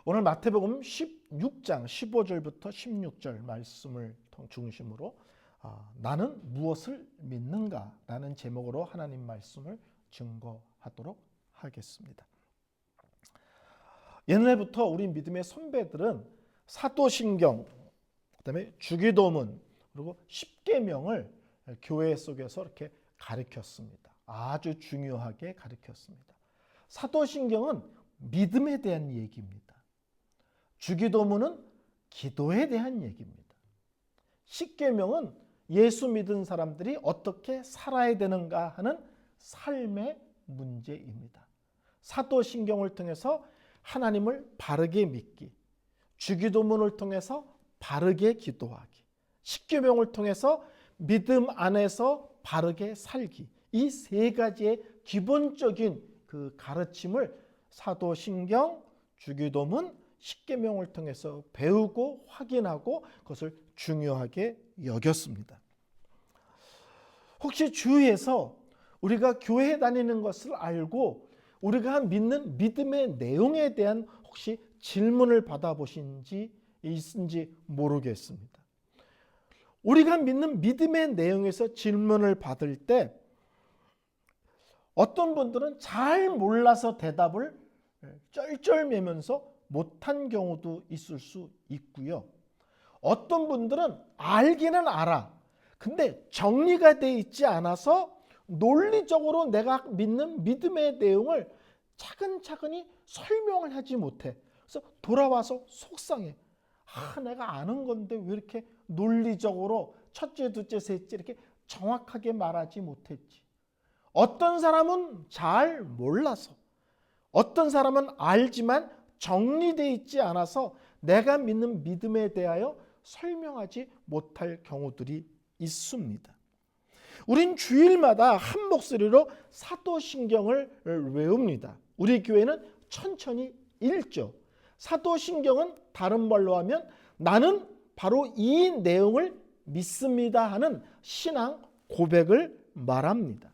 오늘 마태복음 16장 15절부터 16절 말씀을 중심으로 나는 무엇을 믿는가 라는 제목으로 하나님 말씀을 증거하도록 하겠습니다. 옛날부터 우리 믿음의 선배들은 사도신경, 그다음에 주기도문, 그리고 십계명을 교회 속에서 이렇게 가르쳤습니다. 아주 중요하게 가르쳤습니다. 사도신경은 믿음에 대한 얘기입니다. 주기도문은 기도에 대한 얘기입니다. 십계명은 예수 믿은 사람들이 어떻게 살아야 되는가 하는 삶의 문제입니다. 사도신경을 통해서 하나님을 바르게 믿기, 주기도문을 통해서 바르게 기도하기, 십계명을 통해서 믿음 안에서 바르게 살기, 이 세 가지의 기본적인 그 가르침을 사도신경, 주기도문, 십계명을 통해서 배우고 확인하고 그것을 중요하게 여겼습니다. 혹시 주위에서 우리가 교회 다니는 것을 알고 우리가 믿는 믿음의 내용에 대한 혹시 질문을 받아보신 지 있은지 모르겠습니다. 우리가 믿는 믿음의 내용에서 질문을 받을 때 어떤 분들은 잘 몰라서 대답을 쩔쩔매면서 못한 경우도 있을 수 있고요. 어떤 분들은 알기는 알아. 근데 정리가 돼 있지 않아서 논리적으로 내가 믿는 믿음의 내용을 차근차근히 설명을 하지 못해. 그래서 돌아와서 속상해. 내가 아는 건데 왜 이렇게 논리적으로 첫째, 둘째, 셋째 이렇게 정확하게 말하지 못했지. 어떤 사람은 잘 몰라서, 어떤 사람은 알지만 정리되어 있지 않아서 내가 믿는 믿음에 대하여 설명하지 못할 경우들이 있습니다. 우린 주일마다 한 목소리로 사도신경을 외웁니다. 우리 교회는 천천히 읽죠. 사도신경은 다른 말로 하면 나는 바로 이 내용을 믿습니다 하는 신앙 고백을 말합니다.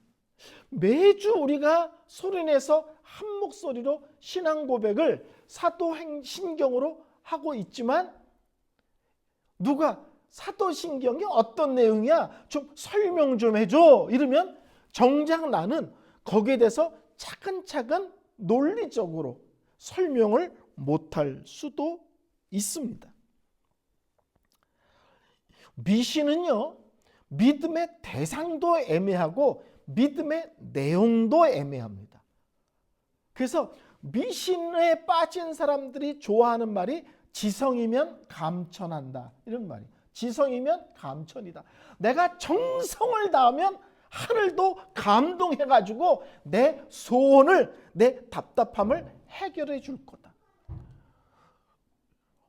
매주 우리가 소리내서 한 목소리로 신앙 고백을 사도신경으로 하고 있지만 누가 사도신경이 어떤 내용이야? 좀 설명 좀 해줘. 이러면 정작 나는 거기에 대해서 차근차근 논리적으로 설명을 못할 수도 있습니다. 미신은요, 믿음의 대상도 애매하고 믿음의 내용도 애매합니다. 그래서 미신에 빠진 사람들이 좋아하는 말이 지성이면 감천한다. 이런 말이. 지성이면 감천이다. 내가 정성을 다하면 하늘도 감동해가지고 내 소원을, 내 답답함을 해결해 줄 거다.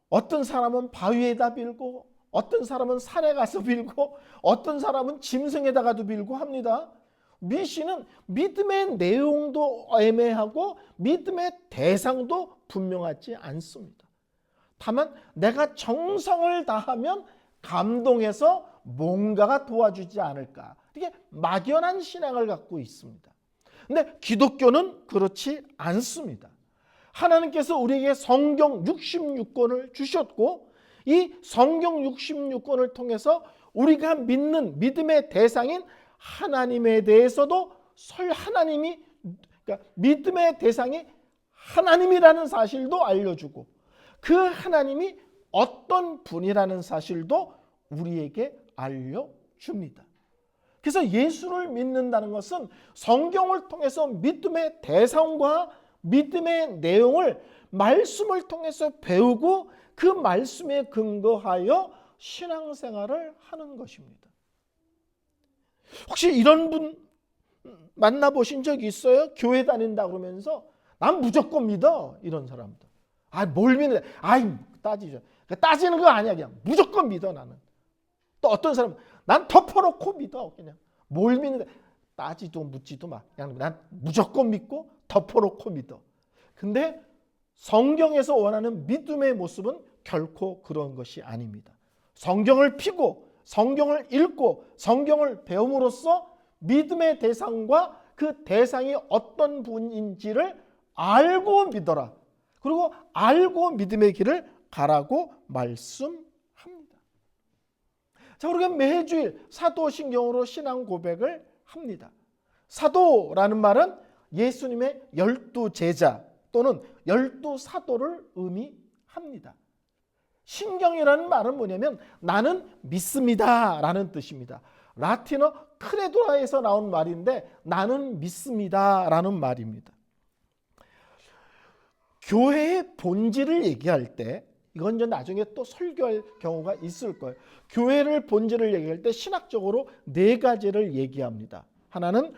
어떤 사람은 바위에다 빌고, 어떤 사람은 산에 가서 빌고, 어떤 사람은 짐승에다가도 빌고 합니다. 미신은 믿음의 내용도 애매하고 믿음의 대상도 분명하지 않습니다. 다만 내가 정성을 다하면 감동해서 뭔가가 도와주지 않을까. 이게 막연한 신앙을 갖고 있습니다. 근데 기독교는 그렇지 않습니다. 하나님께서 우리에게 성경 66권을 주셨고 이 성경 66권을 통해서 우리가 믿는 믿음의 대상인 하나님에 대해서도 하나님이, 그러니까 믿음의 대상이 하나님이라는 사실도 알려주고 그 하나님이 어떤 분이라는 사실도 우리에게 알려줍니다. 그래서 예수를 믿는다는 것은 성경을 통해서 믿음의 대상과 믿음의 내용을 말씀을 통해서 배우고 그 말씀에 근거하여 신앙생활을 하는 것입니다. 혹시 이런 분 만나보신 적 있어요? 교회 다닌다 그러면서 난 무조건 믿어. 이런 사람들. 뭘 믿는데? 따지죠. 따지는 거 아니야. 그냥 무조건 믿어 나는. 또 어떤 사람은 난 덮어놓고 믿어. 그냥 뭘 믿는데? 따지도 묻지도 마. 그냥 난 무조건 믿고 덮어놓고 믿어. 근데 성경에서 원하는 믿음의 모습은 결코 그런 것이 아닙니다. 성경을 피고 성경을 읽고 성경을 배움으로써 믿음의 대상과 그 대상이 어떤 분인지를 알고 믿어라. 그리고 알고 믿음의 길을 가라고 말씀합니다. 자, 우리가 매주일 사도신경으로 신앙 고백을 합니다. 사도라는 말은 예수님의 12제자 또는 12사도를 의미합니다. 신경이라는 말은 뭐냐면 나는 믿습니다 라는 뜻입니다. 라틴어 크레도라에서 나온 말인데 나는 믿습니다 라는 말입니다. 교회의 본질을 얘기할 때, 이건 이제 나중에 또 설교할 경우가 있을 거예요. 교회를 본질을 얘기할 때 신학적으로 4가지를 얘기합니다. 하나는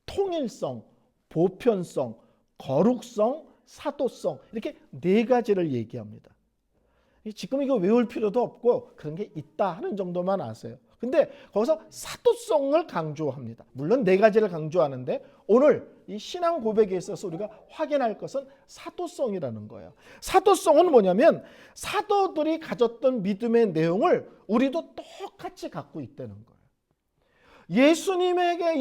통일성, 보편성, 거룩성, 사도성, 이렇게 4가지를 얘기합니다. 지금 이거 외울 필요도 없고 그런 게 있다 하는 정도만 아세요. 근데 거기서 사도성을 강조합니다. 물론 4가지를 강조하는데 오늘 이 신앙 고백에 있어서 우리가 확인할 것은 사도성이라는 거예요. 사도성은 뭐냐면 사도들이 가졌던 믿음의 내용을 우리도 똑같이 갖고 있다는 거예요. 예수님에게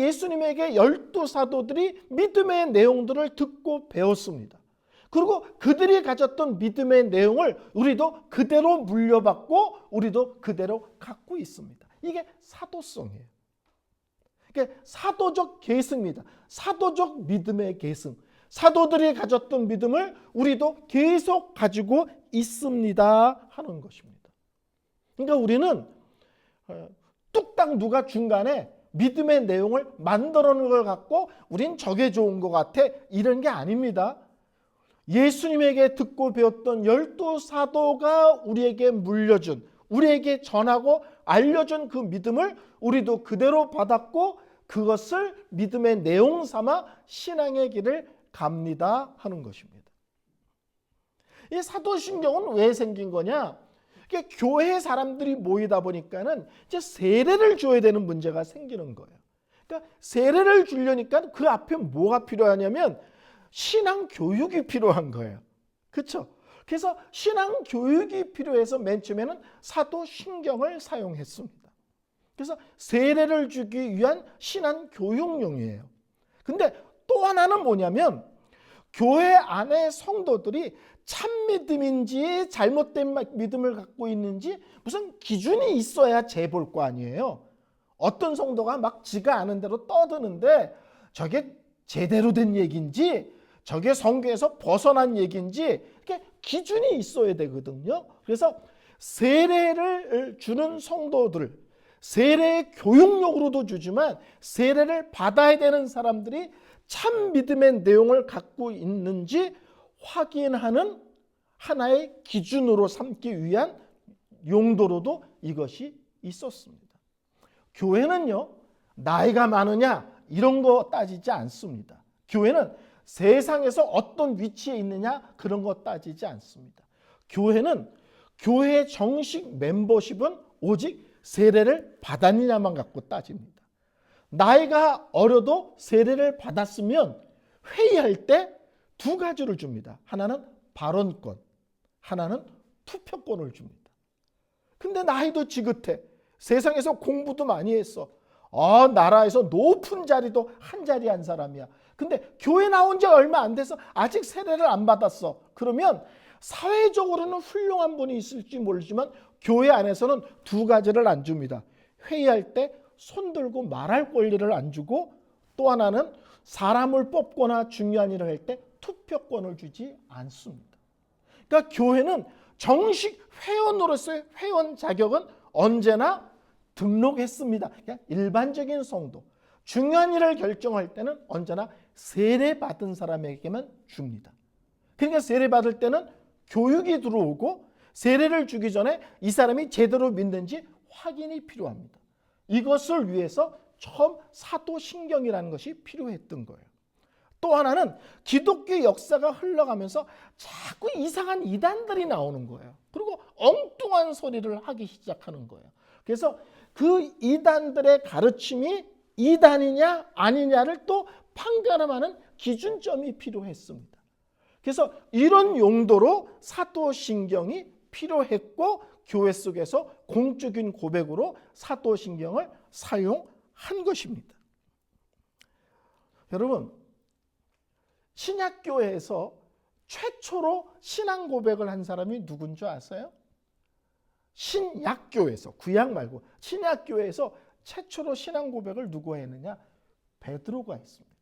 12사도들이 믿음의 내용들을 듣고 배웠습니다. 그리고 그들이 가졌던 믿음의 내용을 우리도 그대로 물려받고 우리도 그대로 갖고 있습니다. 이게 사도성이에요. 그러니까 사도적 계승입니다. 사도적 믿음의 계승. 사도들이 가졌던 믿음을 우리도 계속 가지고 있습니다 하는 것입니다. 그러니까 우리는 뚝딱 누가 중간에 믿음의 내용을 만들어 놓은 걸 갖고 우린 저게 좋은 것 같아 이런 게 아닙니다. 예수님에게 듣고 배웠던 12사도가 우리에게 물려준, 우리에게 전하고 알려준 그 믿음을 우리도 그대로 받았고 그것을 믿음의 내용 삼아 신앙의 길을 갑니다 하는 것입니다. 이 사도신경은 왜 생긴 거냐? 교회 사람들이 모이다 보니까는 이제 세례를 줘야 되는 문제가 생기는 거예요. 그러니까 세례를 주려니까 그 앞에 뭐가 필요하냐면 신앙 교육이 필요한 거예요. 그렇죠? 그래서 신앙 교육이 필요해서 맨 처음에는 사도신경을 사용했습니다. 그래서 세례를 주기 위한 신앙 교육용이에요. 근데 또 하나는 뭐냐면 교회 안에 성도들이 참 믿음인지 잘못된 믿음을 갖고 있는지 무슨 기준이 있어야 재볼 거 아니에요. 어떤 성도가 막 지가 아는 대로 떠드는데 저게 제대로 된 얘기인지 저게 성경에서 벗어난 얘기인지 이렇게 기준이 있어야 되거든요. 그래서 세례를 주는 성도들, 세례의 교육용으로도 주지만 세례를 받아야 되는 사람들이 참 믿음의 내용을 갖고 있는지 확인하는 하나의 기준으로 삼기 위한 용도로도 이것이 있었습니다. 교회는요, 나이가 많으냐 이런 거 따지지 않습니다. 교회는 세상에서 어떤 위치에 있느냐 그런 거 따지지 않습니다. 교회는 교회의 정식 멤버십은 오직 세례를 받았느냐만 갖고 따집니다. 나이가 어려도 세례를 받았으면 회의할 때 2가지를 줍니다. 하나는 발언권, 하나는 투표권을 줍니다. 근데 나이도 지긋해. 세상에서 공부도 많이 했어. 나라에서 높은 자리도 한 자리 한 사람이야. 근데 교회 나온 지 얼마 안 돼서 아직 세례를 안 받았어. 그러면 사회적으로는 훌륭한 분이 있을지 모르지만 교회 안에서는 2가지를 안 줍니다. 회의할 때 손들고 말할 권리를 안 주고 또 하나는 사람을 뽑거나 중요한 일을 할 때 투표권을 주지 않습니다. 그러니까 교회는 정식 회원으로서의 회원 자격은 언제나 등록했습니다. 그냥 일반적인 성도. 중요한 일을 결정할 때는 언제나 세례받은 사람에게만 줍니다. 그러니까 세례받을 때는 교육이 들어오고 세례를 주기 전에 이 사람이 제대로 믿는지 확인이 필요합니다. 이것을 위해서 처음 사도신경이라는 것이 필요했던 거예요. 또 하나는 기독교 역사가 흘러가면서 자꾸 이상한 이단들이 나오는 거예요. 그리고 엉뚱한 소리를 하기 시작하는 거예요. 그래서 그 이단들의 가르침이 이단이냐 아니냐를 또 판가름하는 기준점이 필요했습니다. 그래서 이런 용도로 사도신경이 필요했고 교회 속에서 공적인 고백으로 사도신경을 사용한 것입니다. 여러분, 신약교회에서 최초로 신앙 고백을 한 사람이 누군 줄 아세요? 신약교회에서, 구약 말고 신약교회에서 최초로 신앙 고백을 누가 했느냐? 베드로가 했습니다.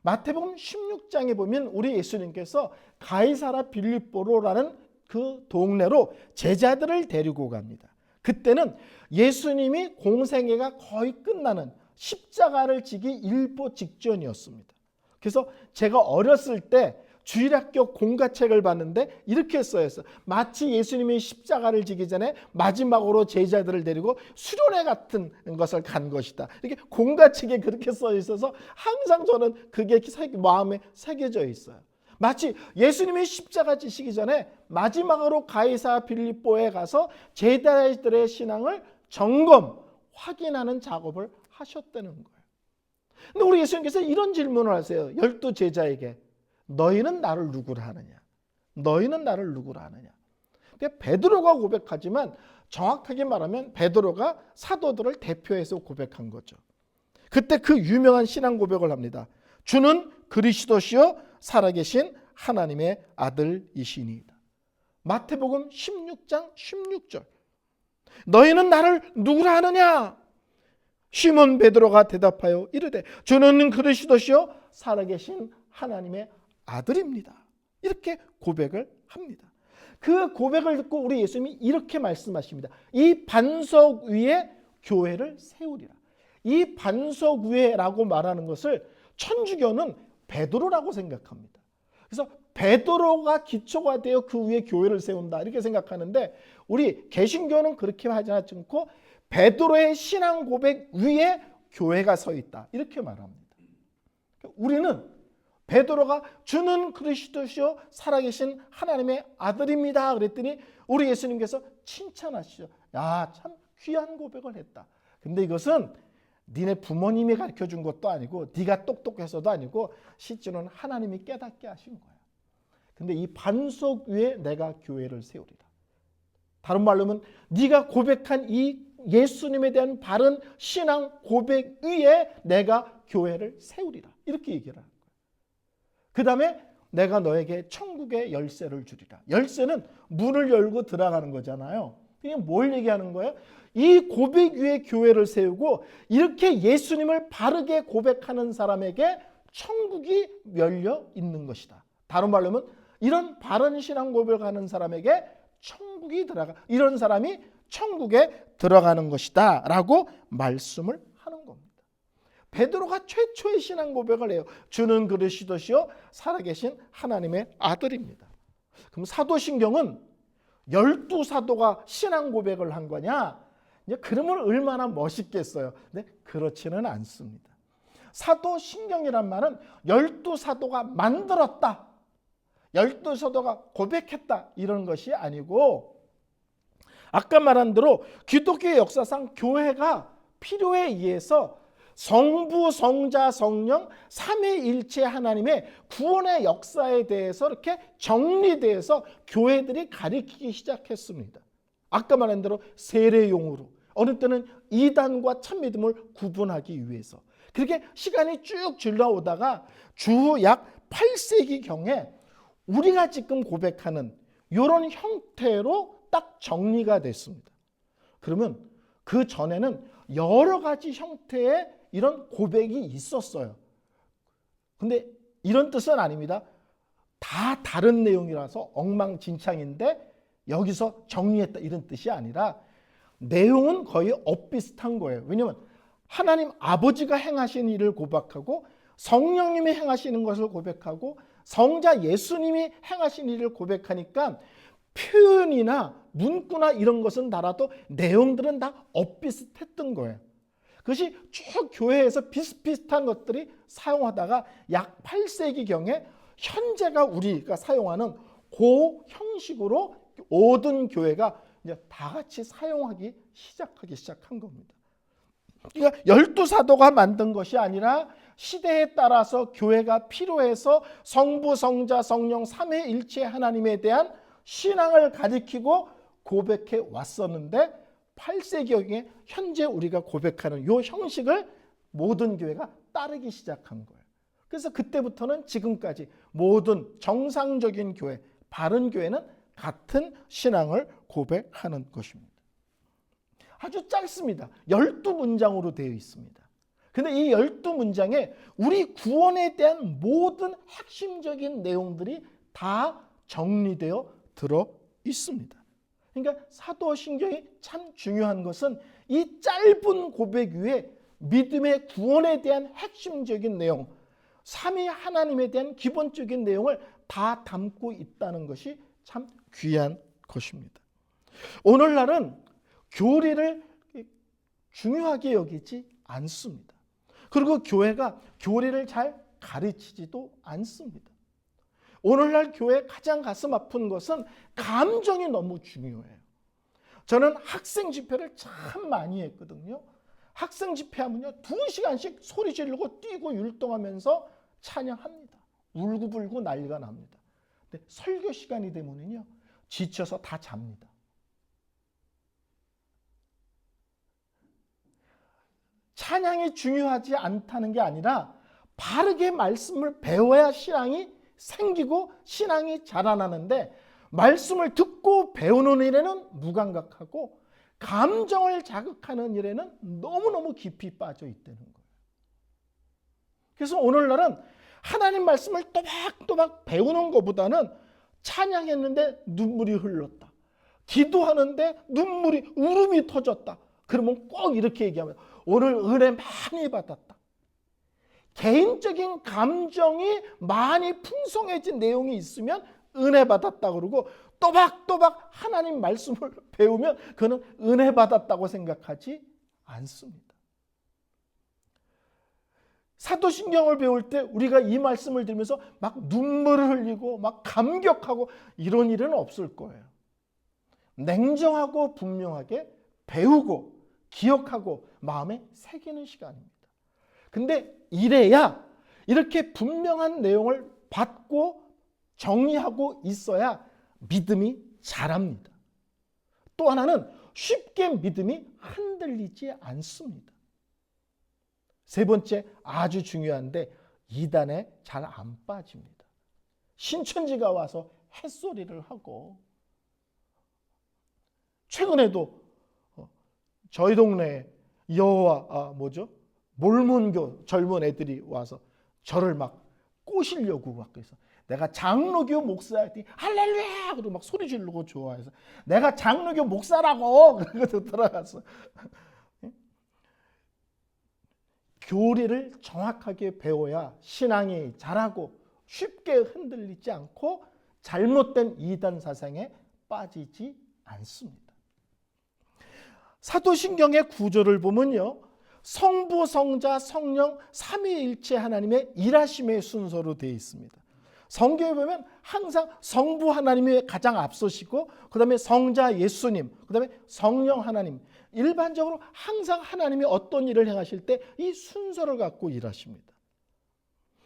마태복음 16장에 보면 우리 예수님께서 가이사라 빌립보로라는 그 동네로 제자들을 데리고 갑니다. 그때는 예수님이 공생애가 거의 끝나는 십자가를 지기 일보 직전이었습니다. 그래서 제가 어렸을 때 주일학교 공과책을 봤는데 이렇게 써있어요. 마치 예수님이 십자가를 지기 전에 마지막으로 제자들을 데리고 수련회 같은 것을 간 것이다. 이렇게 공과책에 그렇게 써 있어서 항상 저는 그게 마음에 새겨져 있어요. 마치 예수님이 십자가 지시기 전에 마지막으로 가이사 빌립보에 가서 제자들의 신앙을 점검, 확인하는 작업을 하셨다는 거예요. 근데 우리 예수님께서 이런 질문을 하세요. 12 제자에게. 너희는 나를 누구라 하느냐? 너희는 나를 누구라 하느냐? 베드로가 고백하지만 정확하게 말하면 베드로가 사도들을 대표해서 고백한 거죠. 그때 그 유명한 신앙 고백을 합니다. 주는 그리스도시요 살아계신 하나님의 아들이시니이다. 마태복음 16장 16절. 너희는 나를 누구라 하느냐? 시몬 베드로가 대답하여 이르되 주는 그리스도시요 살아계신 하나님의 아들입니다. 이렇게 고백을 합니다. 그 고백을 듣고 우리 예수님이 이렇게 말씀하십니다. 이 반석 위에 교회를 세우리라. 이 반석 위에라고 말하는 것을 천주교는 베드로라고 생각합니다. 그래서 베드로가 기초가 되어 그 위에 교회를 세운다 이렇게 생각하는데 우리 개신교는 그렇게 하지 않고 베드로의 신앙 고백 위에 교회가 서 있다 이렇게 말합니다. 우리는 베드로가 주는 그리스도시요 살아계신 하나님의 아들입니다 그랬더니 우리 예수님께서 칭찬하시죠. 야, 참 귀한 고백을 했다. 근데 이것은 니네 부모님이 가르쳐준 것도 아니고 네가 똑똑해서도 아니고 실제로는 하나님이 깨닫게 하신 거야. 근데 이 반석 위에 내가 교회를 세우리라. 다른 말로 하면 네가 고백한 이 예수님에 대한 바른 신앙 고백 위에 내가 교회를 세우리라. 이렇게 얘기를 하는 거예요. 그 다음에 내가 너에게 천국의 열쇠를 주리라. 열쇠는 문을 열고 들어가는 거잖아요. 이게 뭘 얘기하는 거예요? 이 고백 위에 교회를 세우고 이렇게 예수님을 바르게 고백하는 사람에게 천국이 열려 있는 것이다. 다른 말로 하면 이런 바른 신앙 고백하는 사람에게 천국이 들어가, 이런 사람이 천국에 들어가는 것이다 라고 말씀을 하는 겁니다. 베드로가 최초의 신앙 고백을 해요. 주는 그리스도시요 살아계신 하나님의 아들입니다. 그럼 사도신경은 12사도가 신앙 고백을 한 거냐? 이제 그러면 얼마나 멋있겠어요. 근데 그렇지는 않습니다. 사도신경이란 말은 12사도가 만들었다, 12사도가 고백했다 이런 것이 아니고 아까 말한 대로 기독교의 역사상 교회가 필요에 의해서 성부, 성자, 성령 삼위일체 하나님의 구원의 역사에 대해서 이렇게 정리돼서 교회들이 가르치기 시작했습니다. 아까 말한 대로 세례용으로, 어느 때는 이단과 참믿음을 구분하기 위해서. 그렇게 시간이 쭉 질러오다가 주 약 8세기경에 우리가 지금 고백하는 이런 형태로 딱 정리가 됐습니다. 그러면 그 전에는 여러 가지 형태의 이런 고백이 있었어요. 근데 이런 뜻은 아닙니다. 다 다른 내용이라서 엉망진창인데 여기서 정리했다 이런 뜻이 아니라 내용은 거의 엇비슷한 거예요. 왜냐하면 하나님 아버지가 행하신 일을 고백하고 성령님이 행하시는 것을 고백하고 성자 예수님이 행하신 일을 고백하니까 표현이나 문구나 이런 것은 달아도 내용들은 다 엇비슷했던 거예요. 그것이 쭉 교회에서 비슷비슷한 것들이 사용하다가 약 8세기경에 현재가 우리가 사용하는 그 형식으로 모든 교회가 이제 다 같이 사용하기 시작한 겁니다. 그러니까 12사도가 만든 것이 아니라 시대에 따라서 교회가 필요해서 성부, 성자, 성령 삼위일체 하나님에 대한 신앙을 가리키고 고백해 왔었는데 8세기경에 현재 우리가 고백하는 이 형식을 모든 교회가 따르기 시작한 거예요. 그래서 그때부터는 지금까지 모든 정상적인 교회, 바른 교회는 같은 신앙을 고백하는 것입니다. 아주 짧습니다. 12문장으로 되어 있습니다. 근데 이 12문장에 우리 구원에 대한 모든 핵심적인 내용들이 다 정리되어 들어 있습니다. 그러니까 사도신경이 참 중요한 것은 이 짧은 고백 위에 믿음의 구원에 대한 핵심적인 내용, 삼위 하나님에 대한 기본적인 내용을 다 담고 있다는 것이 참 귀한 것입니다. 오늘날은 교리를 중요하게 여기지 않습니다. 그리고 교회가 교리를 잘 가르치지도 않습니다. 오늘날 교회 가장 가슴 아픈 것은 감정이 너무 중요해요. 저는 학생 집회를 참 많이 했거든요. 학생 집회하면요 2시간씩 소리 지르고 뛰고 율동하면서 찬양합니다. 울고불고 난리가 납니다. 근데 설교 시간이 되면은요 지쳐서 다 잡니다. 찬양이 중요하지 않다는 게 아니라 바르게 말씀을 배워야 신앙이 생기고 신앙이 자라나는데, 말씀을 듣고 배우는 일에는 무감각하고 감정을 자극하는 일에는 너무너무 깊이 빠져 있다는 거예요. 그래서 오늘날은 하나님 말씀을 또박또박 배우는 것보다는 찬양했는데 눈물이 흘렀다, 기도하는데 울음이 터졌다, 그러면 꼭 이렇게 얘기하면 오늘 은혜 많이 받았다. 개인적인 감정이 많이 풍성해진 내용이 있으면 은혜 받았다 그러고, 또박또박 하나님 말씀을 배우면 그는 은혜 받았다고 생각하지 않습니다. 사도신경을 배울 때 우리가 이 말씀을 들으면서 막 눈물을 흘리고 막 감격하고 이런 일은 없을 거예요. 냉정하고 분명하게 배우고 기억하고 마음에 새기는 시간입니다. 근데 이래야, 이렇게 분명한 내용을 받고 정리하고 있어야 믿음이 자랍니다. 또 하나는 쉽게 믿음이 흔들리지 않습니다. 세 번째, 아주 중요한데 이단에 잘 안 빠집니다. 신천지가 와서 햇소리를 하고, 최근에도 저희 동네에 몰몬교 젊은 애들이 와서 저를 막 꼬시려고 막 그래서, 내가 장로교 목사였더니 할렐루야 그러고 막 소리 지르고 좋아해서 내가 장로교 목사라고 그러고 들어갔어. 교리를 정확하게 배워야 신앙이 자라고 쉽게 흔들리지 않고 잘못된 이단 사상에 빠지지 않습니다. 사도신경의 구조를 보면요, 성부, 성자, 성령 삼위일체 하나님의 일하심의 순서로 되어 있습니다. 성경에 보면 항상 성부 하나님이 가장 앞서시고, 그 다음에 성자 예수님, 그 다음에 성령 하나님, 일반적으로 항상 하나님이 어떤 일을 행하실 때 이 순서를 갖고 일하십니다.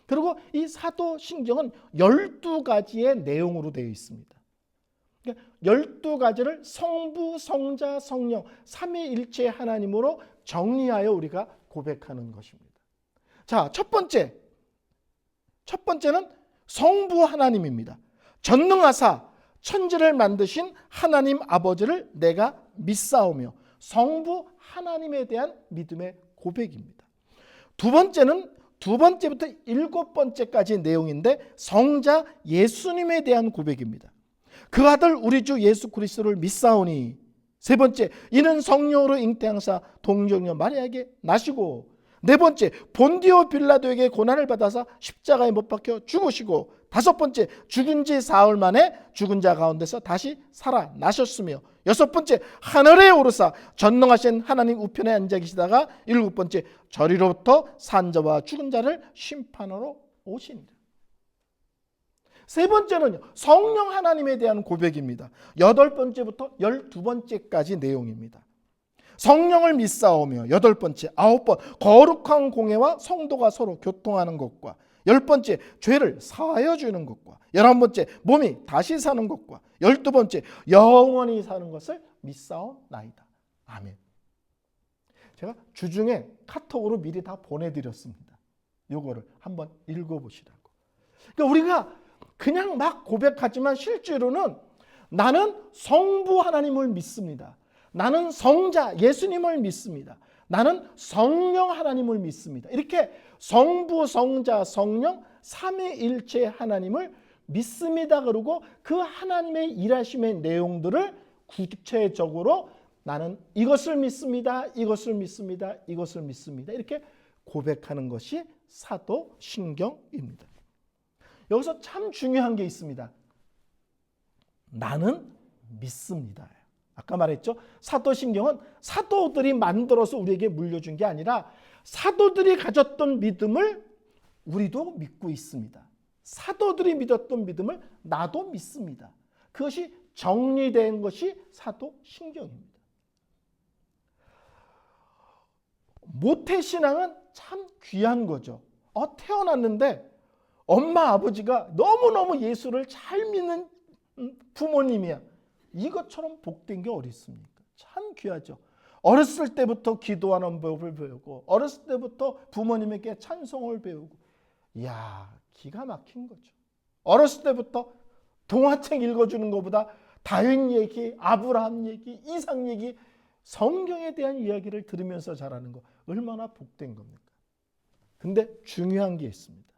그리고 이 사도신경은 12가지의 내용으로 되어 있습니다. 12가지를 성부, 성자, 성령 삼위일체 하나님으로 정리하여 우리가 고백하는 것입니다. 자, 첫 번째는 성부 하나님입니다. 전능하사 천지를 만드신 하나님 아버지를 내가 믿사오며, 성부 하나님에 대한 믿음의 고백입니다. 두 번째부터 7번째까지 내용인데 성자 예수님에 대한 고백입니다. 그 아들 우리 주 예수 그리스도를 믿사오니, 세 번째, 이는 성령으로 잉태하사 동정녀 마리아에게 나시고, 네 번째, 본디오 빌라도에게 고난을 받아서 십자가에 못 박혀 죽으시고, 다섯 번째, 죽은 지 사흘 만에 죽은 자 가운데서 다시 살아나셨으며, 여섯 번째, 하늘에 오르사 전능하신 하나님 우편에 앉아 계시다가, 일곱 번째, 저리로부터 산 자와 죽은 자를 심판하러 오시니라. 세 번째는 성령 하나님에 대한 고백입니다. 8번째부터 12번째까지 내용입니다. 성령을 믿사오며, 8번째, 9번, 거룩한 공회와 성도가 서로 교통하는 것과, 10번째, 죄를 사하여 주는 것과, 11번째, 몸이 다시 사는 것과, 12번째, 영원히 사는 것을 믿사오나이다. 아멘. 제가 주중에 카톡으로 미리 다 보내드렸습니다. 요거를 한번 읽어보시라고. 그러니까 우리가 그냥 막 고백하지만 실제로는 나는 성부 하나님을 믿습니다. 나는 성자 예수님을 믿습니다. 나는 성령 하나님을 믿습니다. 이렇게 성부, 성자, 성령 삼위일체 하나님을 믿습니다. 그러고 그 하나님의 일하심의 내용들을 구체적으로 나는 이것을 믿습니다. 이것을 믿습니다. 이것을 믿습니다. 이렇게 고백하는 것이 사도신경입니다. 여기서 참 중요한 게 있습니다. 나는 믿습니다. 아까 말했죠. 사도신경은 사도들이 만들어서 우리에게 물려준 게 아니라 사도들이 가졌던 믿음을 우리도 믿고 있습니다. 사도들이 믿었던 믿음을 나도 믿습니다. 그것이 정리된 것이 사도신경입니다. 모태신앙은 참 귀한 거죠. 태어났는데 엄마 아버지가 너무너무 예수를 잘 믿는 부모님이야. 이것처럼 복된 게 어디 있습니까? 참 귀하죠. 어렸을 때부터 기도하는 법을 배우고 어렸을 때부터 부모님에게 찬송을 배우고 이야 기가 막힌 거죠. 어렸을 때부터 동화책 읽어주는 것보다 다윗 얘기, 아브라함 얘기, 이삭 얘기, 성경에 대한 이야기를 들으면서 자라는 거 얼마나 복된 겁니까? 근데 중요한 게 있습니다.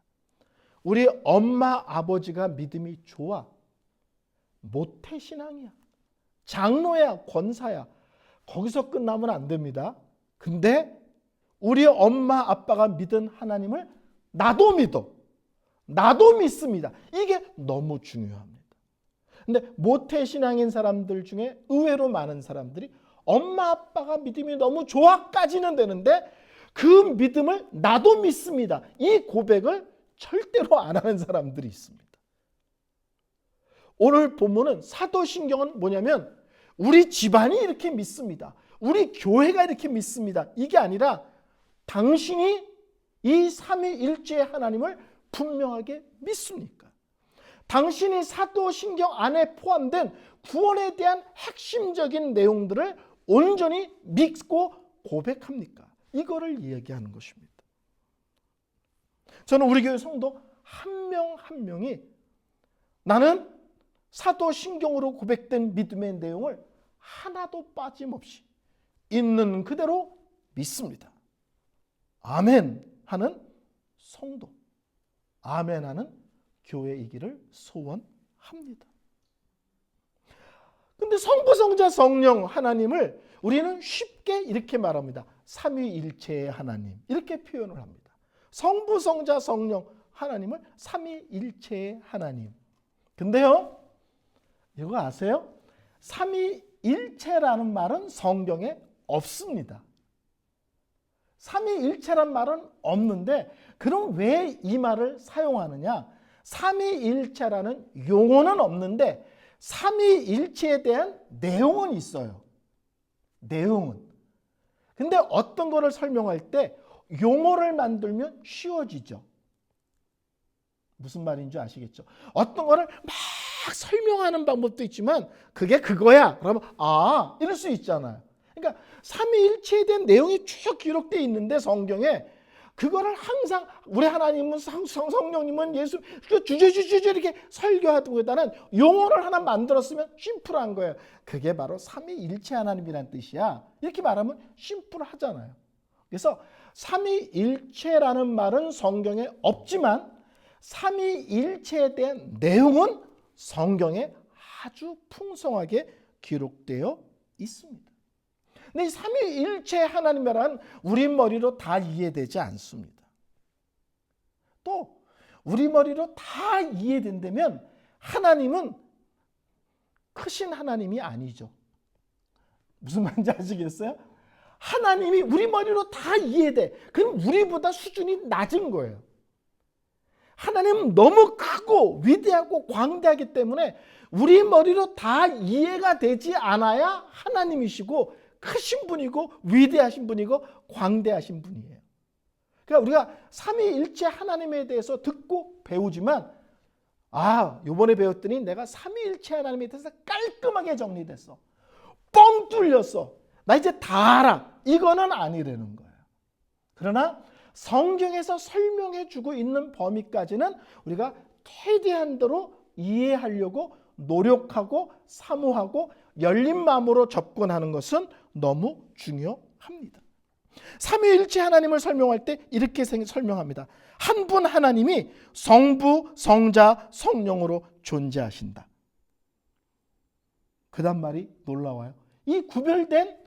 우리 엄마 아버지가 믿음이 좋아. 모태신앙이야. 장로야, 권사야. 거기서 끝나면 안 됩니다. 근데 우리 엄마 아빠가 믿은 하나님을 나도 믿어. 나도 믿습니다. 이게 너무 중요합니다. 근데 모태신앙인 사람들 중에 의외로 많은 사람들이 엄마 아빠가 믿음이 너무 좋아까지는 되는데 그 믿음을 나도 믿습니다. 이 고백을 절대로 안 하는 사람들이 있습니다. 오늘 본문은 사도신경은 뭐냐면 우리 집안이 이렇게 믿습니다. 우리 교회가 이렇게 믿습니다. 이게 아니라 당신이 이 삼위일체 하나님을 분명하게 믿습니까? 당신이 사도신경 안에 포함된 구원에 대한 핵심적인 내용들을 온전히 믿고 고백합니까? 이거를 이야기하는 것입니다. 저는 우리 교회 성도 한 명 한 명이 나는 사도신경으로 고백된 믿음의 내용을 하나도 빠짐없이 있는 그대로 믿습니다. 아멘 하는 성도, 아멘 하는 교회이기를 소원합니다. 근데 성부, 성자, 성령 하나님을 우리는 쉽게 이렇게 말합니다. 삼위일체의 하나님 이렇게 표현을 합니다. 성부, 성자, 성령 하나님을 삼위일체의 하나님. 근데요, 이거 아세요? 삼위일체라는 말은 성경에 없습니다. 삼위일체란 말은 없는데 그럼 왜 이 말을 사용하느냐? 삼위일체라는 용어는 없는데 삼위일체에 대한 내용은 있어요. 내용은. 근데 어떤 거를 설명할 때 용어를 만들면 쉬워지죠. 무슨 말인지 아시겠죠? 어떤 거를 막 설명하는 방법도 있지만 그게 그거야. 그러면 이럴 수 있잖아요. 그러니까 삼위일체에 대한 내용이 쭉 기록되어 있는데 성경에 그거를 항상 우리 하나님은 성령님은 예수 주저주저 이렇게 설교하기보다는 용어를 하나 만들었으면 심플한 거예요. 그게 바로 삼위일체 하나님이란 뜻이야. 이렇게 말하면 심플하잖아요. 그래서 삼위일체라는 말은 성경에 없지만 삼위일체에 대한 내용은 성경에 아주 풍성하게 기록되어 있습니다. 근데 이 삼위일체 하나님이란 우리 머리로 다 이해되지 않습니다. 또 우리 머리로 다 이해된다면 하나님은 크신 하나님이 아니죠. 무슨 말인지 아시겠어요? 하나님이 우리 머리로 다 이해돼. 그럼 우리보다 수준이 낮은 거예요. 하나님은 너무 크고 위대하고 광대하기 때문에 우리 머리로 다 이해가 되지 않아야 하나님이시고 크신 분이고 위대하신 분이고 광대하신 분이에요. 그러니까 우리가 삼위일체 하나님에 대해서 듣고 배우지만 요번에 배웠더니 내가 삼위일체 하나님에 대해서 깔끔하게 정리됐어. 뻥 뚫렸어. 나 이제 다 알아. 이거는 아니라는 거예요. 그러나 성경에서 설명해 주고 있는 범위까지는 우리가 최대한 대로 이해하려고 노력하고 사모하고 열린 마음으로 접근하는 것은 너무 중요합니다. 삼위일체 하나님을 설명할 때 이렇게 설명합니다. 한 분 하나님이 성부, 성자, 성령으로 존재하신다. 그 다음 말이 놀라워요. 이 구별된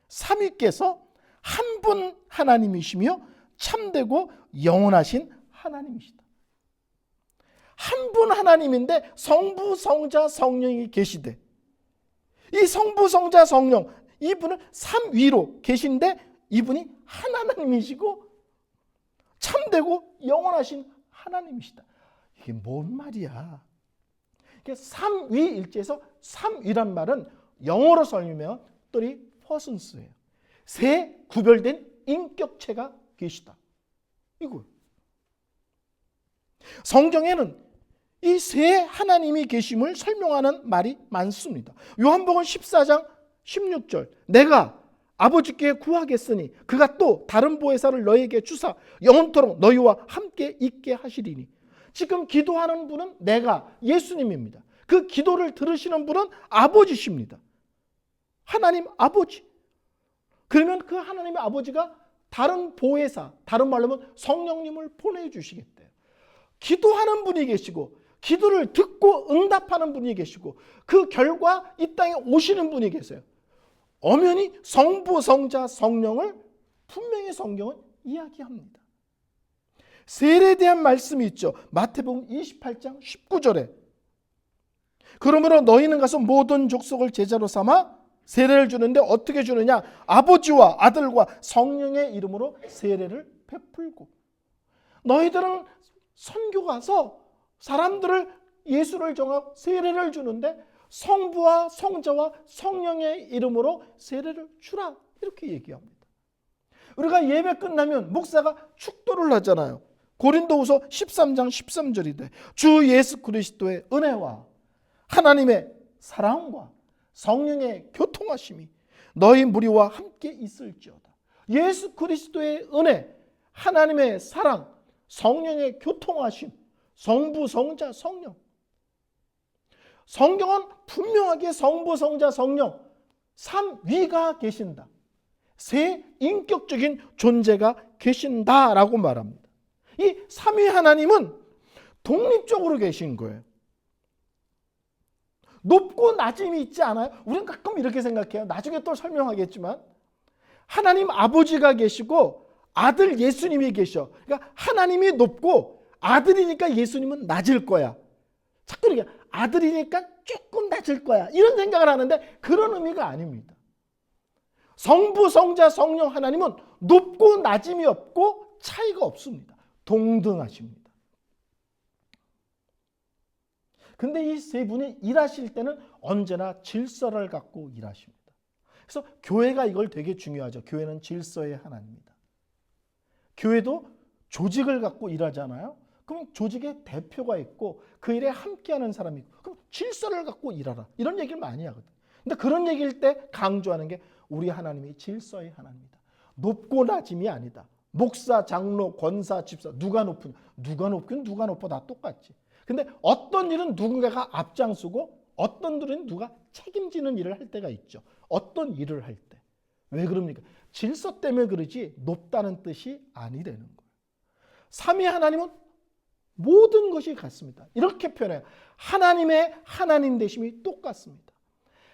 삼위께서 한 분 하나님이시며 참되고 영원하신 하나님이시다. 한 분 하나님인데 성부, 성자, 성령이 계시되, 이 성부, 성자, 성령, 이분은 삼위로 계신데 이분이 한 하나님이시고 참되고 영원하신 하나님이시다. 이게 뭔 말이야? 삼위일체에서 삼위란 말은 영어로 설명하면 three persons예요. 세 구별된 인격체가 계시다. 이거예요. 성경에는 이 세 하나님이 계심을 설명하는 말이 많습니다. 요한복음 14장 16절, 내가 아버지께 구하겠으니 그가 또 다른 보혜사를 너에게 주사 영원토록 너희와 함께 있게 하시리니. 지금 기도하는 분은 내가 예수님입니다. 그 기도를 들으시는 분은 아버지십니다. 하나님 아버지. 그러면 그 하나님의 아버지가 다른 보혜사, 다른 말로 하면 성령님을 보내주시겠대요. 기도하는 분이 계시고 기도를 듣고 응답하는 분이 계시고 그 결과 이 땅에 오시는 분이 계세요. 엄연히 성부, 성자, 성령을 분명히 성경은 이야기합니다. 세례에 대한 말씀이 있죠. 마태복음 28장 19절에 그러므로 너희는 가서 모든 족속을 제자로 삼아 세례를 주는데 어떻게 주느냐? 아버지와 아들과 성령의 이름으로 세례를 베풀고. 너희들은 선교 가서 사람들을 예수를 정하고 세례를 주는데 성부와 성자와 성령의 이름으로 세례를 주라, 이렇게 얘기합니다. 우리가 예배 끝나면 목사가 축도를 하잖아요. 고린도후서 13장 13절인데 주 예수 그리스도의 은혜와 하나님의 사랑과 성령의 교통하심이 너희 무리와 함께 있을지어다. 예수 그리스도의 은혜, 하나님의 사랑, 성령의 교통하심, 성부, 성자, 성령. 성경은 분명하게 성부, 성자, 성령 삼위가 계신다. 세 인격적인 존재가 계신다라고 말합니다. 이 삼위 하나님은 독립적으로 계신 거예요. 높고 낮음이 있지 않아요? 우리는 가끔 이렇게 생각해요. 나중에 또 설명하겠지만 하나님 아버지가 계시고 아들 예수님이 계셔. 그러니까 하나님이 높고 아들이니까 예수님은 낮을 거야. 자꾸 이렇게 아들이니까 조금 낮을 거야, 이런 생각을 하는데 그런 의미가 아닙니다. 성부, 성자, 성령 하나님은 높고 낮음이 없고 차이가 없습니다. 동등하십니다. 근데 이 세 분이 일하실 때는 언제나 질서를 갖고 일하십니다. 그래서 교회가 이걸 되게 중요하죠. 교회는 질서의 하나입니다. 교회도 조직을 갖고 일하잖아요. 그럼 조직에 대표가 있고 그 일에 함께하는 사람이 있고, 그럼 질서를 갖고 일하라, 이런 얘기를 많이 하거든요. 근데 그런 얘기일 때 강조하는 게 우리 하나님이 질서의 하나님이다. 높고 낮음이 아니다. 목사, 장로, 권사, 집사 누가 높으냐? 누가 높긴 누가 높아 다 똑같지. 근데 어떤 일은 누군가가 앞장서고 어떤 일은 누가 책임지는 일을 할 때가 있죠. 어떤 일을 할 때. 왜 그럽니까? 질서 때문에 그러지 높다는 뜻이 아니라는 거예요. 삼위 하나님은 모든 것이 같습니다. 이렇게 표현해요. 하나님의 하나님 되심이 똑같습니다.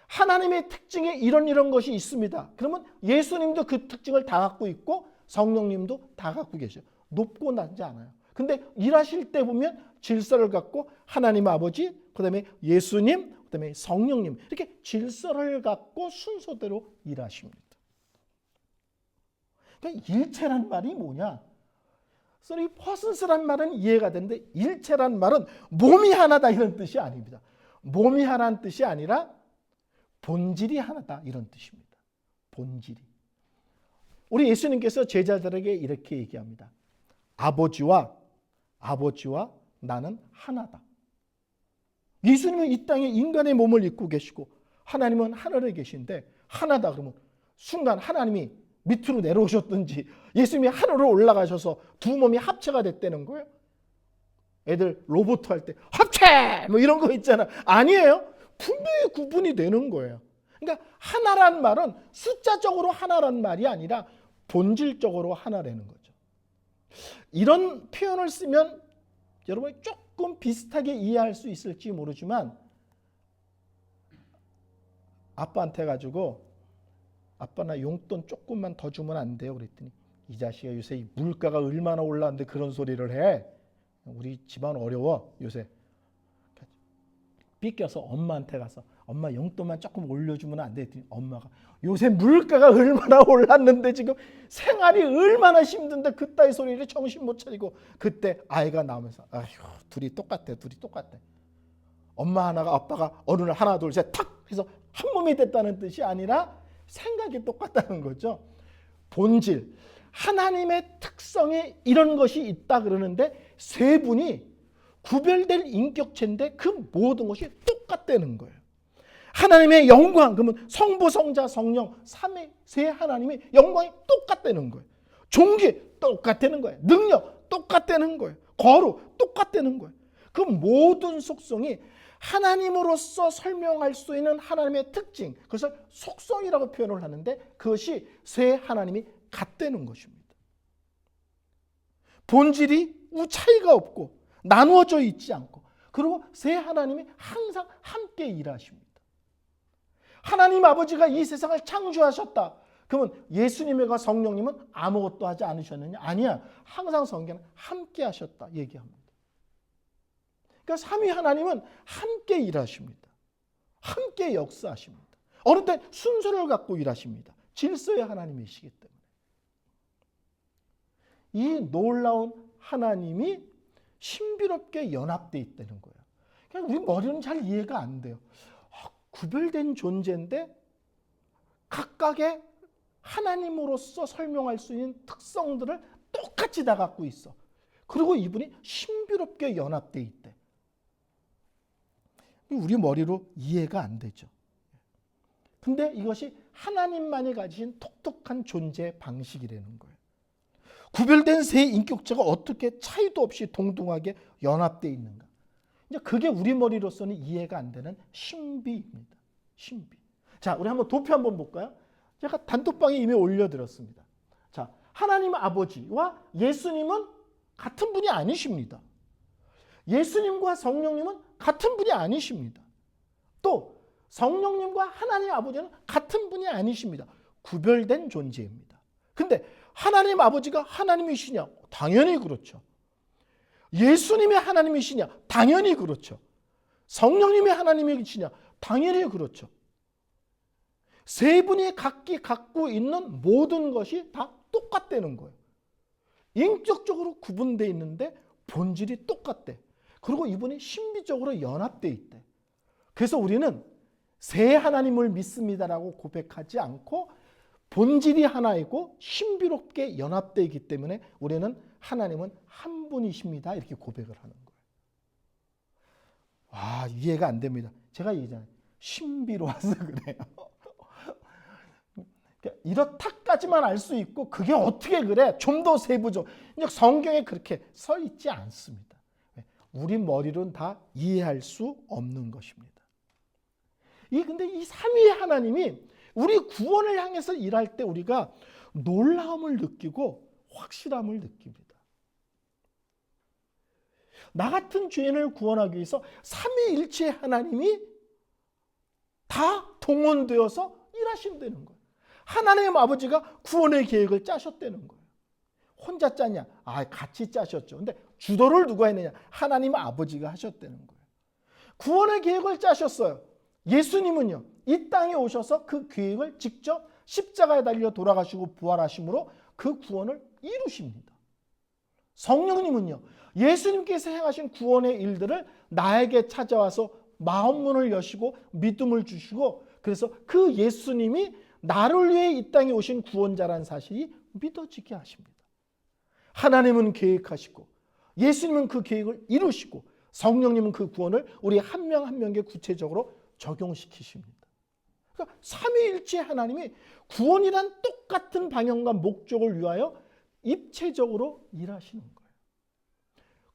하나님의 특징에 이런 것이 있습니다. 그러면 예수님도 그 특징을 다 갖고 있고 성령님도 다 갖고 계셔요. 높고 낮지 않아요. 근데 일하실 때 보면 질서를 갖고 하나님 아버지, 그 다음에 예수님, 그 다음에 성령님, 이렇게 질서를 갖고 순서대로 일하십니다. 그러니까 일체란 말이 뭐냐? Three persons란 말은 이해가 되는데 일체란 말은 몸이 하나다 이런 뜻이 아닙니다. 몸이 하나는 뜻이 아니라 본질이 하나다 이런 뜻입니다. 본질이. 우리 예수님께서 제자들에게 이렇게 얘기합니다. 아버지와 나는 하나다. 예수님은 이 땅에 인간의 몸을 입고 계시고 하나님은 하늘에 계신데 하나다 그러면 순간 하나님이 밑으로 내려오셨든지 예수님이 하늘로 올라가셔서 두 몸이 합체가 됐다는 거예요. 애들 로봇 할 때 합체 뭐 이런 거 있잖아. 아니에요. 분명히 구분이 되는 거예요. 그러니까 하나란 말은 숫자적으로 하나란 말이 아니라 본질적으로 하나라는 거죠. 이런 표현을 쓰면 여러분이 조금 비슷하게 이해할 수 있을지 모르지만 아빠한테 가지고 아빠 나 용돈 조금만 더 주면 안 돼요? 그랬더니 이 자식아 요새 물가가 얼마나 올랐는데 그런 소리를 해. 우리 집안 어려워 요새. 삐껴서 엄마한테 가서 엄마 용돈만 조금 올려주면 안 돼? 했더니 엄마가 요새 물가가 얼마나 올랐는데 지금 생활이 얼마나 힘든데 그따위 소리를 정신 못 차리고. 그때 아이가 나오면서 아휴 둘이 똑같아. 엄마 하나가 아빠가 어느 날 하나 둘 셋 탁 해서 한 몸이 됐다는 뜻이 아니라 생각이 똑같다는 거죠. 본질, 하나님의 특성에 이런 것이 있다 그러는데 세 분이 구별될 인격체인데 그 모든 것이 똑같다는 거예요. 하나님의 영광, 그러면 성부, 성자, 성령, 세 하나님의 영광이 똑같다는 거예요. 존귀 똑같다는 거예요. 능력 똑같다는 거예요. 거룩 똑같다는 거예요. 그 모든 속성이 하나님으로서 설명할 수 있는 하나님의 특징, 그것을 속성이라고 표현을 하는데 그것이 세 하나님이 같다는 것입니다. 본질이 차이가 없고 나누어져 있지 않고, 그리고 세 하나님이 항상 함께 일하십니다. 하나님 아버지가 이 세상을 창조하셨다. 그러면 예수님과 성령님은 아무것도 하지 않으셨느냐? 아니야. 항상 성경은 함께 하셨다 얘기합니다. 그러니까 삼위 하나님은 함께 일하십니다. 함께 역사하십니다. 어느 때 순서를 갖고 일하십니다. 질서의 하나님이시기 때문에. 이 놀라운 하나님이 신비롭게 연합되어 있다는 거예요. 그냥 우리 머리는 잘 이해가 안 돼요. 구별된 존재인데 각각의 하나님으로서 설명할 수 있는 특성들을 똑같이 다 갖고 있어. 그리고 이분이 신비롭게 연합되어 있대. 우리 머리로 이해가 안 되죠. 근데 이것이 하나님만이 가지신 독특한 존재 방식이라는 거예요. 구별된 세 인격체가 어떻게 차이도 없이 동등하게 연합되어 있는가. 이제 그게 우리 머리로서는 이해가 안 되는 신비입니다. 신비. 자, 우리 한번 도표 한번 볼까요? 제가 단톡방에 이미 올려드렸습니다. 자, 하나님 아버지와 예수님은 같은 분이 아니십니다. 예수님과 성령님은 같은 분이 아니십니다. 또 성령님과 하나님 아버지는 같은 분이 아니십니다. 구별된 존재입니다. 근데 하나님 아버지가 하나님이시냐? 당연히 그렇죠. 예수님이 하나님이시냐? 당연히 그렇죠. 성령님이 하나님이시냐? 당연히 그렇죠. 세 분이 각기 갖고 있는 모든 것이 다 똑같다는 거예요. 인격적으로 구분되어 있는데 본질이 똑같대. 그리고 이분이 신비적으로 연합되어 있대. 그래서 우리는 세 하나님을 믿습니다라고 고백하지 않고 본질이 하나이고 신비롭게 연합되어 있기 때문에 우리는 하나님은 한 분이십니다 이렇게 고백을 하는 거예요. 와, 이해가 안 됩니다. 제가 얘기잖아요. 신비로워서 그래요. 이렇다까지만 알 수 있고 그게 어떻게 그래? 좀 더 세부적. 성경에 그렇게 써 있지 않습니다. 우리 머리로는 다 이해할 수 없는 것입니다. 근데 이 삼위 하나님이 우리 구원을 향해서 일할 때 우리가 놀라움을 느끼고 확실함을 느낍니다. 나 같은 죄인을 구원하기 위해서 삼위일체 하나님이 다 동원되어서 일하신다는 거예요. 하나님 아버지가 구원의 계획을 짜셨다는 거예요. 혼자 짜냐? 같이 짜셨죠. 근데 주도를 누가 했느냐? 하나님 아버지가 하셨다는 거예요. 구원의 계획을 짜셨어요. 예수님은요, 이 땅에 오셔서 그 계획을 직접 십자가에 달려 돌아가시고 부활하심으로 그 구원을 이루십니다. 성령님은요, 예수님께서 행하신 구원의 일들을 나에게 찾아와서 마음문을 여시고 믿음을 주시고, 그래서 그 예수님이 나를 위해 이 땅에 오신 구원자라는 사실이 믿어지게 하십니다. 하나님은 계획하시고 예수님은 그 계획을 이루시고 성령님은 그 구원을 우리 한 명 한 명에게 구체적으로 적용시키십니다. 그러니까 삼위일체 하나님이 구원이란 똑같은 방향과 목적을 위하여 입체적으로 일하시는 거예요.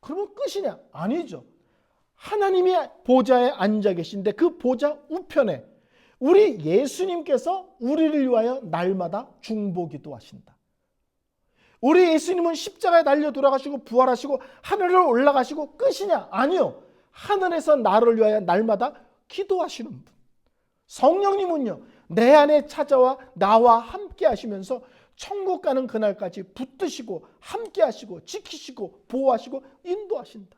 그러면 끝이냐? 아니죠. 하나님이 보좌에 앉아 계신데 그 보좌 우편에 우리 예수님께서 우리를 위하여 날마다 중보기도 하신다. 우리 예수님은 십자가에 달려 돌아가시고 부활하시고 하늘을 올라가시고 끝이냐? 아니요. 하늘에서 나를 위하여 날마다 기도하시는 분. 성령님은요, 내 안에 찾아와 나와 함께 하시면서 천국 가는 그날까지 붙드시고 함께 하시고 지키시고 보호하시고 인도하신다.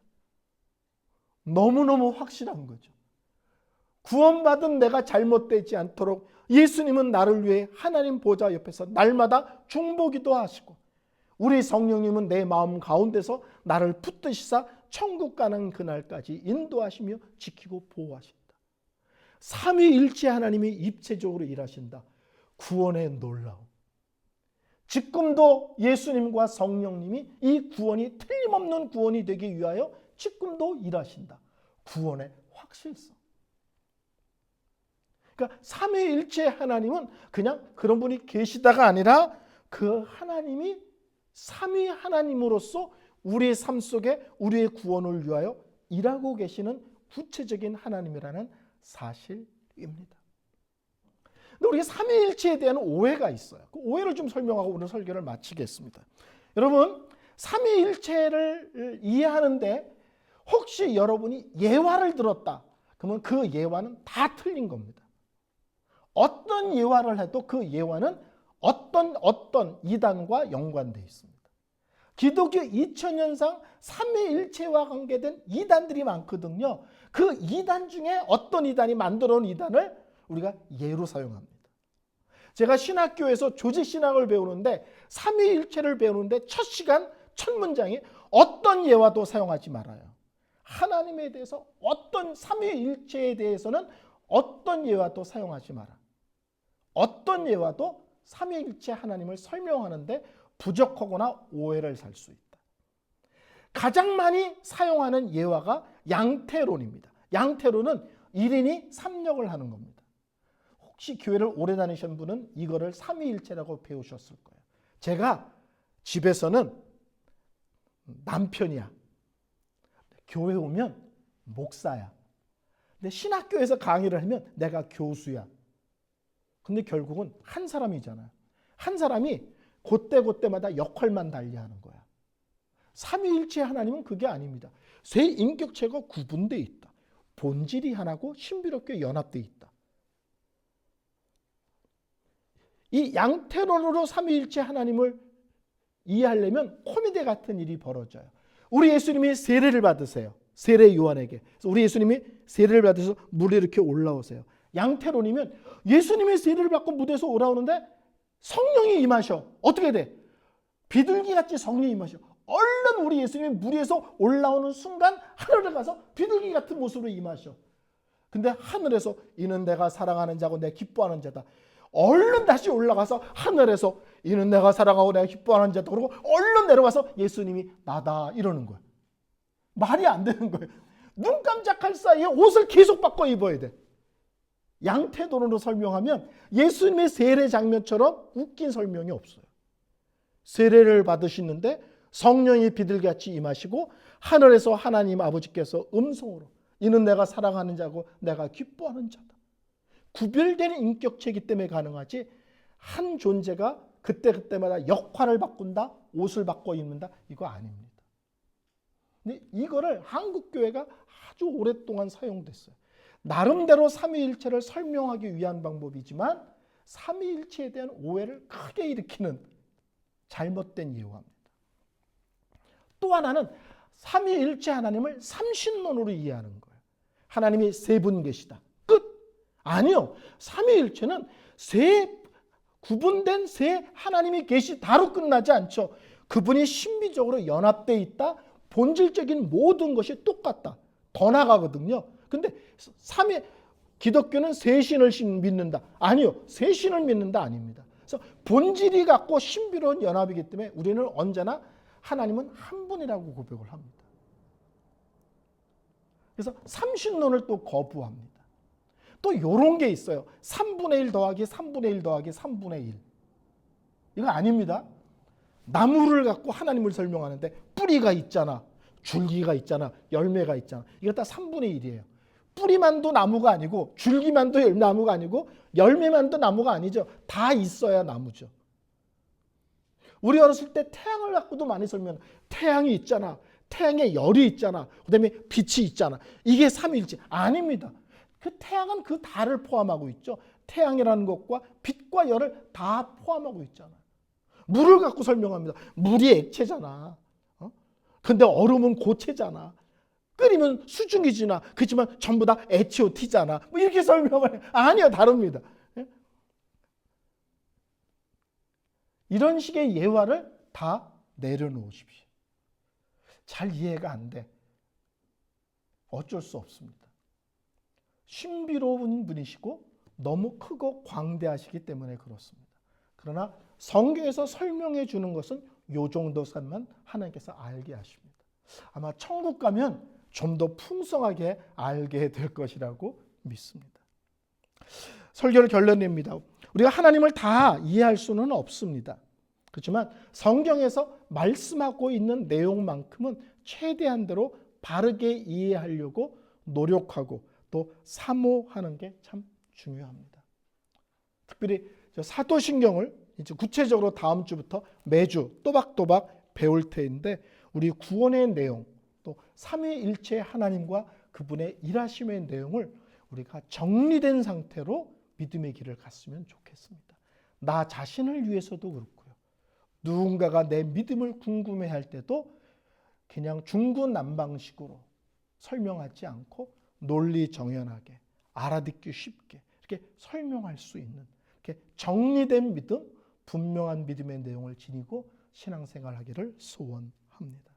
너무너무 확실한 거죠. 구원받은 내가 잘못되지 않도록 예수님은 나를 위해 하나님 보좌 옆에서 날마다 중보기도 하시고 우리 성령님은 내 마음 가운데서 나를 붙드시사 천국 가는 그날까지 인도하시며 지키고 보호하신다. 삼위일체 하나님이 입체적으로 일하신다. 구원의 놀라움. 지금도 예수님과 성령님이 이 구원이 틀림없는 구원이 되기 위하여 지금도 일하신다. 구원의 확실성. 그러니까 삼위일체 하나님은 그냥 그런 분이 계시다가 아니라 그 하나님이 삼위 하나님으로서 우리의 삶 속에 우리의 구원을 위하여 일하고 계시는 구체적인 하나님이라는 사실입니다. 근데 우리가 삼위일체에 대한 오해가 있어요. 그 오해를 좀 설명하고 오늘 설교를 마치겠습니다. 여러분, 삼위일체를 이해하는데 혹시 여러분이 예화를 들었다 그러면 그 예화는 다 틀린 겁니다. 어떤 예화를 해도 그 예화는 어떤 이단과 연관되어 있습니다. 기독교 2000년상 삼위일체와 관계된 이단들이 많거든요. 그 이단 중에 어떤 이단이 만들어 놓은 이단을 우리가 예로 사용합니다. 제가 신학교에서 조직신학을 배우는데 삼위일체를 배우는데 첫 시간 첫 문장이 어떤 예화도 사용하지 말아요. 하나님에 대해서 어떤 삼위일체에 대해서는 어떤 예화도 사용하지 마라. 어떤 예화도 삼위일체 하나님을 설명하는데 부족하거나 오해를 살 수 있다. 가장 많이 사용하는 예화가 양태론입니다. 양태론은 1인이 3역을 하는 겁니다. 혹시 교회를 오래 다니신 분은 이거를 삼위일체라고 배우셨을 거예요. 제가 집에서는 남편이야. 교회 오면 목사야. 근데 신학교에서 강의를 하면 내가 교수야. 근데 결국은 한 사람이잖아요. 한 사람이 그때마다 역할만 달리하는 거야. 삼위일체 하나님은 그게 아닙니다. 세 인격체가 구분되어 있다. 본질이 하나고 신비롭게 연합되어 있다. 이 양태론으로 삼위일체 하나님을 이해하려면 코미디 같은 일이 벌어져요. 우리 예수님이 세례를 받으세요. 세례 요한에게. 그래서 우리 예수님이 세례를 받으셔서 물에 이렇게 올라오세요. 양태론이면 예수님이 세례를 받고 무대에서 올라오는데 성령이 임하셔. 어떻게 돼? 비둘기같이 성령이 임하셔. 얼른 우리 예수님이 무리에서 올라오는 순간 하늘에 가서 비둘기 같은 모습으로 임하셔. 근데 하늘에서 이는 내가 사랑하는 자고 내 기뻐하는 자다. 얼른 다시 올라가서 하늘에서 이는 내가 사랑하고 내가 기뻐하는 자다. 그러고 얼른 내려와서 예수님이 나다 이러는 거야. 말이 안 되는 거예요. 눈 깜짝할 사이에 옷을 계속 바꿔 입어야 돼. 양태론으로 설명하면 예수님의 세례 장면처럼 웃긴 설명이 없어요. 세례를 받으시는데 성령이 비둘기같이 임하시고 하늘에서 하나님 아버지께서 음성으로 이는 내가 사랑하는 자고 내가 기뻐하는 자다. 구별되는 인격체이기 때문에 가능하지 한 존재가 그때마다 역할을 바꾼다, 옷을 바꿔 입는다 이거 아닙니다. 근데 이거를 한국교회가 아주 오랫동안 사용됐어요. 나름대로 삼위일체를 설명하기 위한 방법이지만 삼위일체에 대한 오해를 크게 일으키는 잘못된 예화입니다. 또 하나는 삼위일체 하나님을 삼신론으로 이해하는 거예요. 하나님이 세 분 계시다. 끝. 아니요. 삼위일체는 구분된 세 하나님이 계시다로 끝나지 않죠. 그분이 신비적으로 연합되어 있다. 본질적인 모든 것이 똑같다. 더 나가거든요. 근데 기독교는 세 신을 믿는다. 아니요. 세 신을 믿는다 아닙니다. 그래서 본질이 같고 신비로운 연합이기 때문에 우리는 언제나 하나님은 한 분이라고 고백을 합니다. 그래서 삼신론을 또 거부합니다. 또 이런 게 있어요. 3분의 1 더하기 3분의 1 더하기 3분의 1. 이거 아닙니다. 나무를 갖고 하나님을 설명하는데 뿌리가 있잖아. 줄기가 있잖아, 열매가 있잖아. 이거 다 3분의 1이에요. 뿌리만도 나무가 아니고 줄기만도 나무가 아니고 열매만도 나무가 아니죠. 다 있어야 나무죠. 우리 어렸을 때 태양을 갖고도 많이 설명. 태양이 있잖아. 태양에 열이 있잖아. 그다음에 빛이 있잖아. 이게 삼위일체 아닙니다. 그 태양은 그 다를 포함하고 있죠. 태양이라는 것과 빛과 열을 다 포함하고 있잖아. 물을 갖고 설명합니다. 물이 액체잖아. 근데 얼음은 고체잖아. 끓이면 수증기지나. 그렇지만 전부 다 H2T잖아. 뭐 이렇게 설명을 해. 아니요, 다릅니다. 이런 식의 예화를 다 내려놓으십시오. 잘 이해가 안 돼. 어쩔 수 없습니다. 신비로운 분이시고 너무 크고 광대하시기 때문에 그렇습니다. 그러나 성경에서 설명해 주는 것은 요 정도 선만 하나님께서 알게 하십니다. 아마 천국 가면 좀 더 풍성하게 알게 될 것이라고 믿습니다. 설교를 결론냅니다. 우리가 하나님을 다 이해할 수는 없습니다. 그렇지만 성경에서 말씀하고 있는 내용만큼은 최대한대로 바르게 이해하려고 노력하고 또 사모하는 게 참 중요합니다. 특별히 사도신경을 이제 구체적으로 다음 주부터 매주 또박또박 배울 테인데 우리 구원의 내용 또 삼위일체 하나님과 그분의 일하심의 내용을 우리가 정리된 상태로 믿음의 길을 갔으면 좋겠습니다. 나 자신을 위해서도 그렇고요. 누군가가 내 믿음을 궁금해할 때도 그냥 중구난방식으로 설명하지 않고 논리정연하게 알아듣기 쉽게 이렇게 설명할 수 있는 이렇게 정리된 믿음, 분명한 믿음의 내용을 지니고 신앙생활하기를 소원합니다.